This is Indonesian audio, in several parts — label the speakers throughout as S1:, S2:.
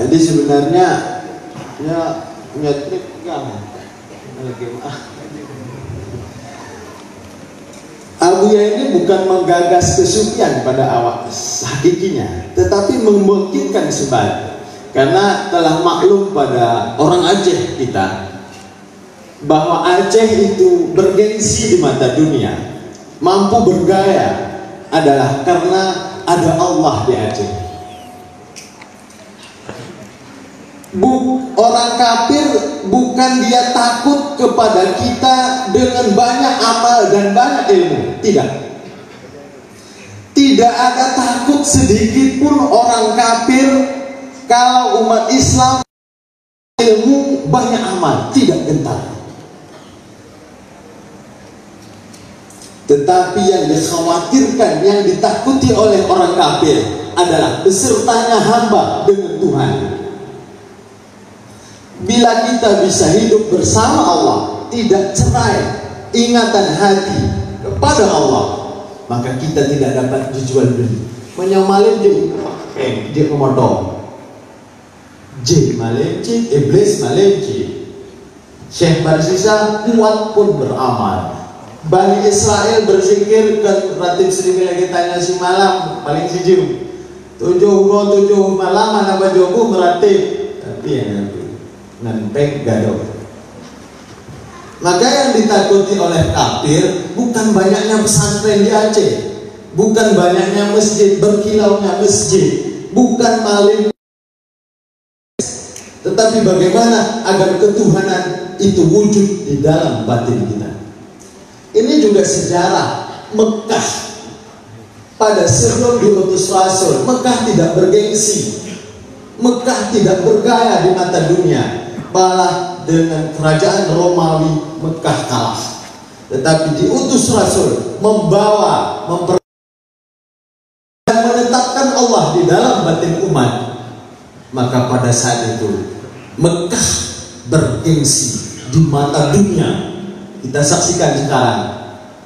S1: Jadi sebenarnya ya punya trik Abuya ini bukan menggagas kesucian pada awak hakikinya, tetapi membangkitkan sebat. Karena telah maklum pada orang Aceh kita bahwa Aceh itu bergengsi di mata dunia, mampu bergaya adalah karena ada Allah di Aceh. Orang kafir bukan dia takut kepada kita dengan banyak amal dan banyak ilmu, tidak. Tidak ada takut sedikit pun orang kafir kalau umat Islam ilmu banyak amal, tidak gentar. Tetapi yang dikhawatirkan, yang ditakuti oleh orang kafir adalah besertanya hamba dengan Tuhan. Bila kita bisa hidup bersama Allah, tidak cerai ingatan hati kepada Allah, maka kita tidak dapat dijual beli. Menyamalin dia komodo J malemci, iblis malemci. Syekh Barsisa kuat pun beramal. Bani Israel berzikir ke ratib seribu lagi tanya si malam paling sijim 7 malam mana bajoku meratib, tapi ya nempeng gaduh. Maka yang ditakuti oleh kafir bukan banyaknya pesantren di Aceh, bukan banyaknya masjid, berkilaunya masjid, bukan maling, tetapi bagaimana agar ketuhanan itu wujud di dalam batin kita. Ini juga sejarah Mekah pada sebelum diutus Rasul. Mekah tidak bergengsi, Mekah tidak bergaya di mata dunia, malah dengan kerajaan Romawi Mekah kalah. Tetapi diutus Rasul membawa, dan menetapkan Allah di dalam batin umat. Maka pada saat itu Mekah bergengsi di mata dunia. Kita saksikan sekarang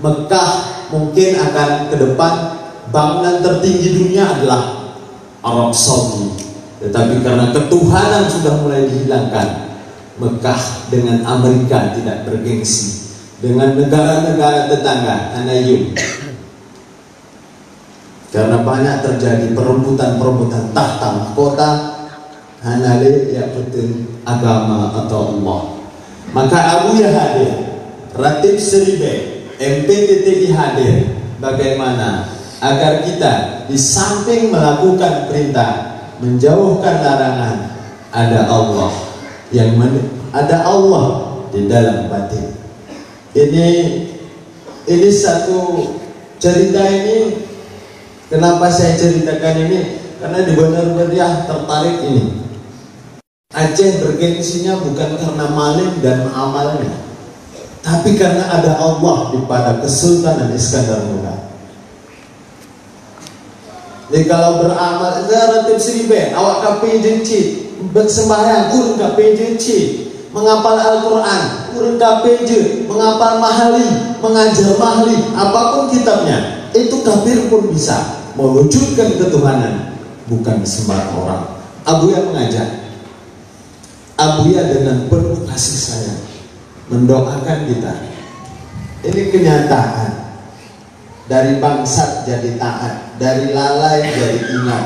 S1: Mekah mungkin akan ke depan bangunan tertinggi dunia adalah Arab Saudi. Tetapi karena ketuhanan sudah mulai dihilangkan, Mekah dengan Amerika tidak bergengsi, dengan negara-negara tetangga Anayum. Karena banyak terjadi perebutan tahta mahkota, hanale ya betul agama atau Allah. Maka Abuya hadir, Ratib Seribe, MPTTI hadir. Bagaimana agar kita di samping melakukan perintah, menjauhkan larangan, ada Allah yang ada Allah di dalam batin. Ini satu cerita ini. Kenapa saya ceritakan ini? Karena di Bandar Beriah tertarik ini. Aceh bergengsinya bukan karena maling dan amalnya, tapi karena ada Allah di pada Kesultanan Iskandar Muda. Jadi kalau beramal, Ratib Seribe, awak kape jenci, bersembahyang, urun kape jenci, menghafal Al-Quran, urun kape je, menghafal mahali, mengajar mahali, apapun kitabnya, itu kafir pun bisa mewujudkan ketuhanan, bukan sembarang orang. Abuya mengajak, Abuya dengan penuh kasih sayang mendoakan kita. Ini kenyataan. Dari bangsat jadi taat, dari lalai jadi ingat.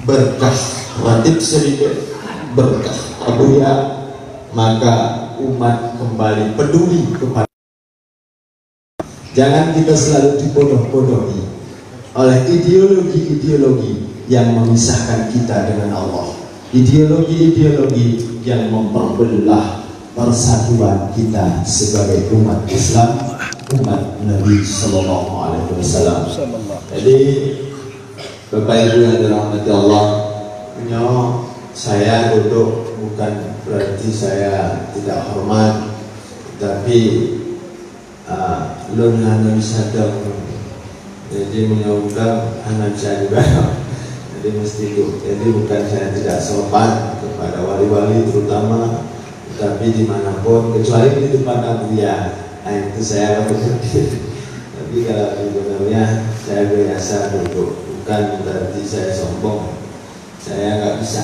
S1: Berkah Ratib Seribe, berkah Abuya, maka umat kembali peduli kepada. Jangan kita selalu dibodoh-bodohi oleh ideologi-ideologi yang memisahkan kita dengan Allah, ideologi-ideologi yang memperbelah persatuan kita sebagai umat Islam, umat Nabi Sallallahu Alaihi Wasallam. Jadi Bapak Ibu yang dirahmati Allah, saya duduk bukan berarti saya tidak hormat, tapi lun hana bisa dong, jadi menyebutkan anak saya juga. Jadi mesti itu. Jadi bukan saya tidak sopan kepada wali-wali terutama, tapi dimanapun kecuali di depan Abuya, itu saya berpikir. Tapi kalau sebenarnya saya biasa duduk, bukan berarti saya sombong. saya nggak bisa.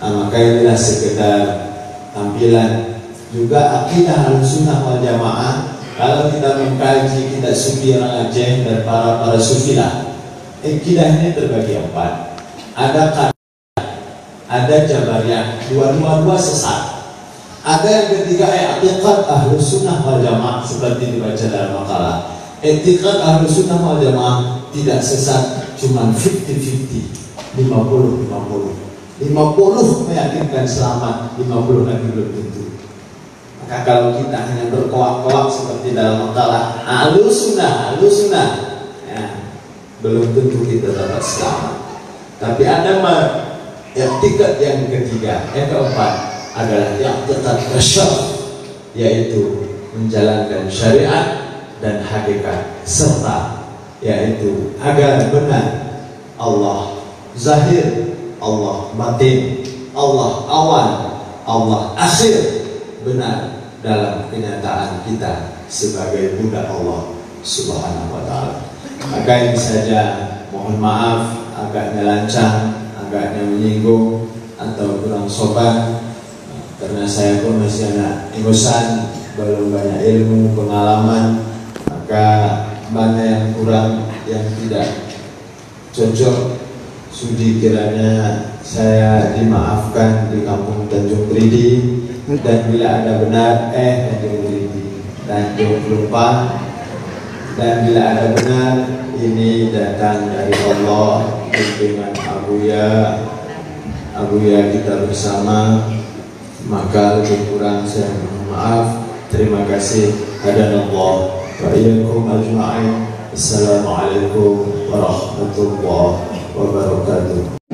S1: Maka inilah sekedar tampilan juga akidah Ahlussunnah wal Jamaah. Kalau kita mengkaji kitab sufi orang Aceh dan para sufilah, akidah ini terbagi 4. Ada Qadariyah, ada Jabariyah, dua sesat. Ada yang ketiga i'tiqad Ahlussunnah wal Jamaah, seperti dibaca dalam makalah. I'tiqad Ahlussunnah wal Jamaah tidak sesat, cuma 50-50, 50-50. 50 meyakinkan selamat, 50 lagi belum tentu. Maka kalau kita hanya berkoak-koak seperti dalam makalah Ahlussunnah, ya, belum tentu kita dapat selamat. Tapi ada i'tiqad yang ketiga, yang keempat adalah i'tiqad tasyarruf, yaitu menjalankan syariat dan hakikat, serta yaitu agar benar Allah zahir, Allah batin, Allah awal, Allah akhir, benar dalam kenyataan kita sebagai budak Allah Subhanahu wa ta'ala. Maka ini saja, mohon maaf agaknya lancang, agaknya menyinggung atau kurang sopan, karena saya pun masih anak ingusan, belum banyak ilmu, pengalaman, maka banyak yang kurang, yang tidak cocok. Sudi kiranya saya dimaafkan di kampung Tanjung Pridi, dan bila ada benar Tanjung Pridi, Tanjung Pelumpang, dan bila ada benar ini datang dari Allah, bimbingan Abuya kita bersama, maka lebih kurang saya mohon maaf. Terima kasih. Hadanallah wa iyyakum ajma'in. Assalamualaikum warahmatullahi wabarakatuh.